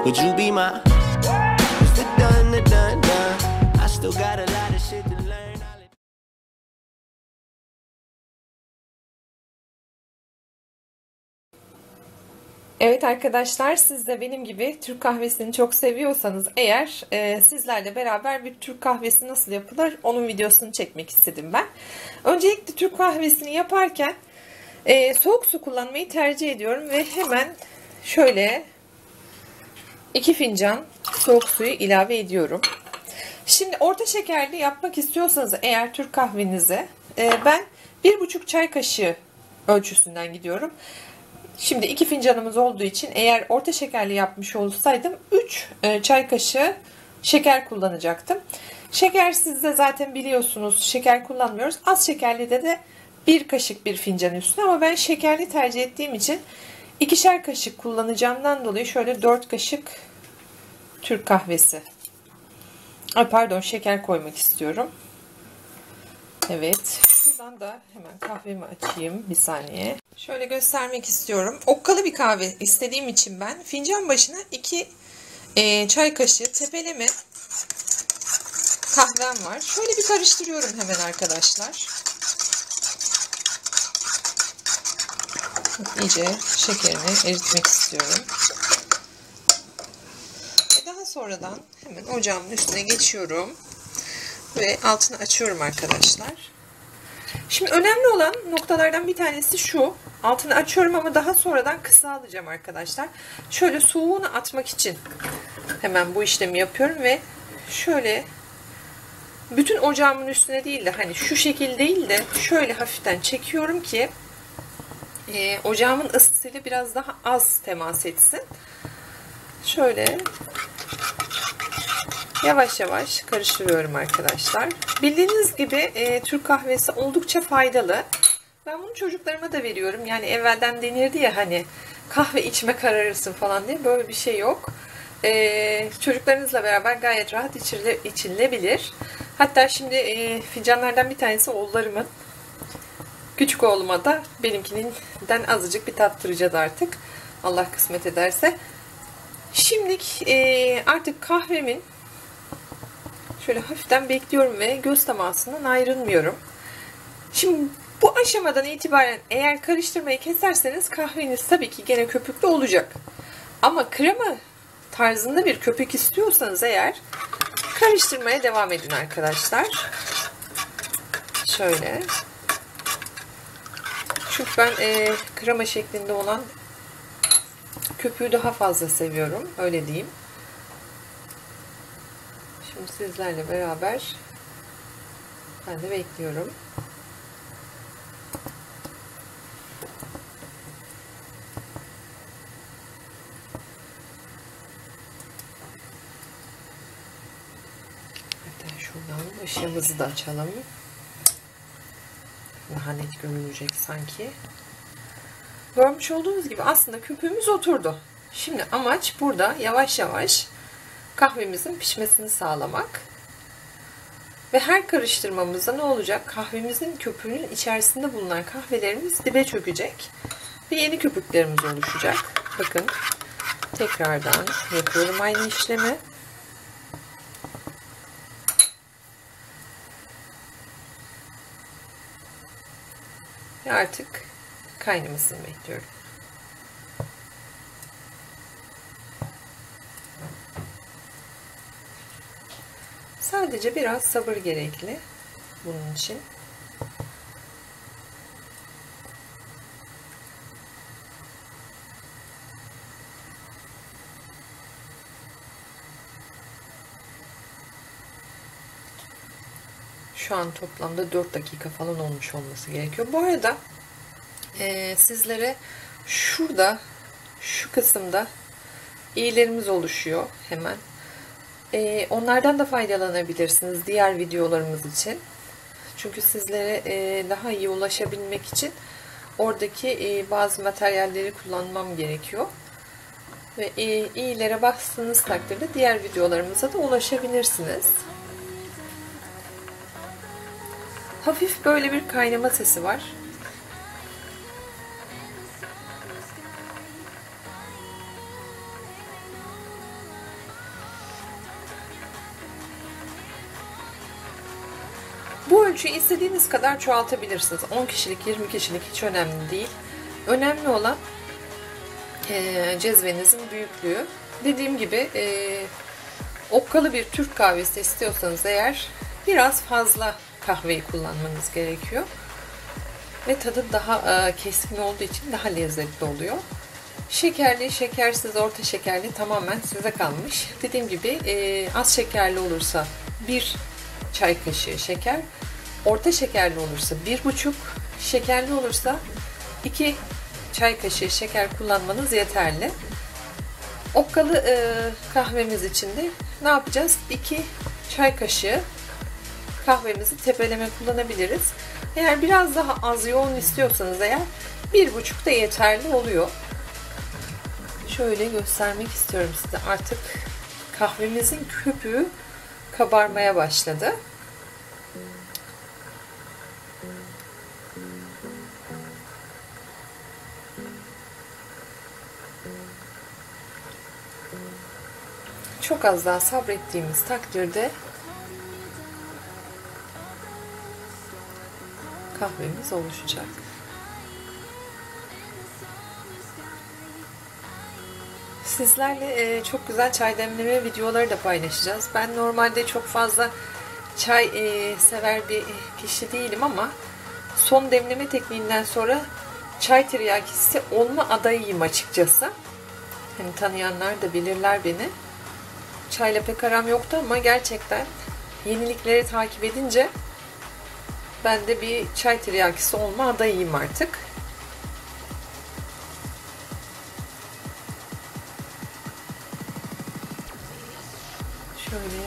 Would you be my the done, the done, done. I still got a lot of shit to learn. Evet arkadaşlar, siz de benim gibi Türk kahvesini çok seviyorsanız eğer sizlerle beraber bir Türk kahvesi nasıl yapılır onun videosunu çekmek istedim ben. Öncelikle Türk kahvesini yaparken soğuk su kullanmayı tercih ediyorum ve hemen şöyle 2 fincan soğuk suyu ilave ediyorum. Şimdi orta şekerli yapmak istiyorsanız eğer Türk kahvenizi ben 1,5 çay kaşığı ölçüsünden gidiyorum. Şimdi 2 fincanımız olduğu için eğer orta şekerli yapmış olsaydım 3 çay kaşığı şeker kullanacaktım. Şeker siz de zaten biliyorsunuz, şeker kullanmıyoruz. Az şekerli de 1 kaşık bir fincan üstüne, ama ben şekerli tercih ettiğim için 2'şer kaşık kullanacağımdan dolayı şöyle 4 kaşık Türk kahvesi. Pardon, şeker koymak istiyorum. Evet. Şuradan da hemen kahvemi açayım. Bir saniye. Şöyle göstermek istiyorum. Okkalı bir kahve istediğim için ben fincan başına 2 çay kaşığı tepeleme kahvem var. Şöyle bir karıştırıyorum hemen arkadaşlar. İyice şekerini eritmek istiyorum. Ve daha sonradan hemen ocağımın üstüne geçiyorum. Ve altını açıyorum arkadaşlar. Şimdi önemli olan noktalardan bir tanesi şu. Altını açıyorum ama daha sonradan kısa alacağım arkadaşlar. Şöyle soğuğunu atmak için hemen bu işlemi yapıyorum ve şöyle bütün ocağımın üstüne değil de hani şu şekil değil de şöyle hafiften çekiyorum ki ocağımın ısısıyla biraz daha az temas etsin. Şöyle yavaş yavaş karıştırıyorum arkadaşlar. Bildiğiniz gibi Türk kahvesi oldukça faydalı. Ben bunu çocuklarıma da veriyorum. Yani evvelden denirdi ya hani kahve içme kararırsın falan diye, böyle bir şey yok. Çocuklarınızla beraber gayet rahat içilebilir. Hatta şimdi fincanlardan bir tanesi oğullarımın. Küçük oğluma da benimkinden azıcık bir tattıracağız artık. Allah kısmet ederse. Şimdilik artık kahvemin şöyle hafiften bekliyorum ve göz temasından ayrılmıyorum. Şimdi bu aşamadan itibaren eğer karıştırmayı keserseniz kahveniz tabii ki gene köpüklü olacak. Ama krema tarzında bir köpük istiyorsanız eğer karıştırmaya devam edin arkadaşlar. Şöyle. Çünkü ben krema şeklinde olan köpüğü daha fazla seviyorum. Öyle diyeyim. Şimdi sizlerle beraber ben de bekliyorum. Hatta şuradan ışığımızı da açalım. Daha net görünecek sanki. Görmüş olduğunuz gibi aslında köpüğümüz oturdu. Şimdi amaç burada yavaş yavaş kahvemizin pişmesini sağlamak. Ve her karıştırmamızda ne olacak? Kahvemizin köpüğünün içerisinde bulunan kahvelerimiz dibe çökecek. Ve yeni köpüklerimiz oluşacak. Bakın tekrardan yapıyorum aynı işlemi. Ve artık kaynamasını bekliyorum. Sadece biraz sabır gerekli bunun için. Şu an toplamda 4 dakika falan olmuş olması gerekiyor. Bu arada sizlere şurada, şu kısımda iğnelerimiz oluşuyor hemen. Onlardan da faydalanabilirsiniz diğer videolarımız için. Çünkü sizlere daha iyi ulaşabilmek için oradaki bazı materyalleri kullanmam gerekiyor. Ve iyilere bastığınız takdirde diğer videolarımıza da ulaşabilirsiniz. Hafif böyle bir kaynama sesi var. Bu ölçüyü istediğiniz kadar çoğaltabilirsiniz. 10 kişilik, 20 kişilik hiç önemli değil. Önemli olan cezvenizin büyüklüğü. Dediğim gibi okkalı bir Türk kahvesi istiyorsanız eğer biraz fazla kahveyi kullanmanız gerekiyor. Ve tadı daha keskin olduğu için daha lezzetli oluyor. Şekerli, şekersiz, orta şekerli tamamen size kalmış. Dediğim gibi az şekerli olursa 1 çay kaşığı şeker, orta şekerli olursa 1,5, şekerli olursa 2 çay kaşığı şeker kullanmanız yeterli. Okkalı kahvemiz için de ne yapacağız? 2 çay kaşığı kahvemizi tepeleme kullanabiliriz. Eğer biraz daha az yoğun istiyorsanız eğer 1,5 da yeterli oluyor. Şöyle göstermek istiyorum size. Artık kahvemizin köpüğü kabarmaya başladı. Çok az daha sabrettiğimiz takdirde kahvemiz oluşacak. Sizlerle çok güzel çay demleme videoları da paylaşacağız. Ben normalde çok fazla çay sever bir kişi değilim ama son demleme tekniğinden sonra çay tiryakisi olma adayıyım açıkçası. Hani tanıyanlar da bilirler beni. Çayla pek aram yoktu ama gerçekten yenilikleri takip edince ben de bir çay tiryakisi olma adayıyım artık. Şöyle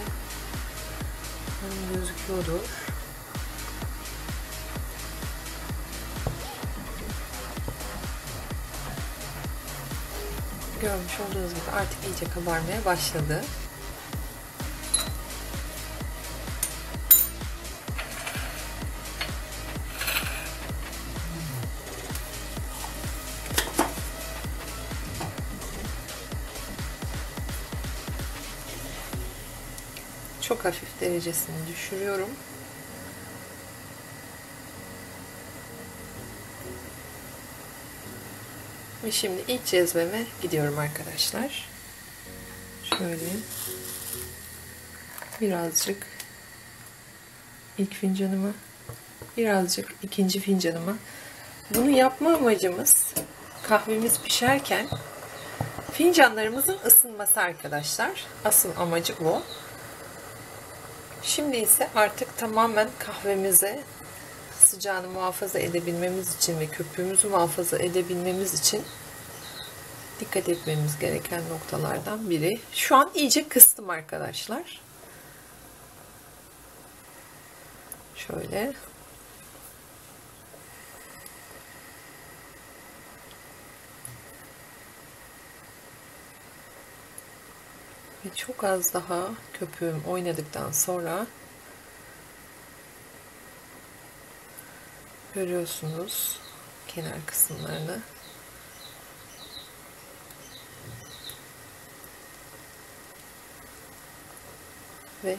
gözüküyordur. Görmüş olduğunuz gibi artık iyice kabarmaya başladı. Çok hafif derecesini düşürüyorum. Ve şimdi ilk cezveme gidiyorum arkadaşlar. Şöyle birazcık ilk fincanıma, birazcık ikinci fincanıma. Bunu yapma amacımız kahvemiz pişerken fincanlarımızın ısınması arkadaşlar. Asıl amacı bu. Şimdi ise artık tamamen kahvemize sıcağını muhafaza edebilmemiz için ve köpüğümüzü muhafaza edebilmemiz için dikkat etmemiz gereken noktalardan biri. Şu an iyice kıstım arkadaşlar. Şöyle. Ve çok az daha köpüğüm oynadıktan sonra görüyorsunuz kenar kısımlarını. Ve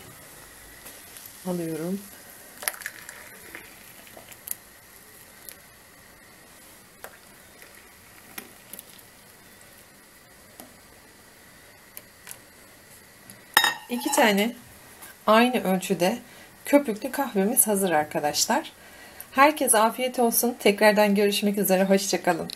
alıyorum. İki tane aynı ölçüde köpüklü kahvemiz hazır arkadaşlar. Herkese afiyet olsun. Tekrardan görüşmek üzere. Hoşça kalın.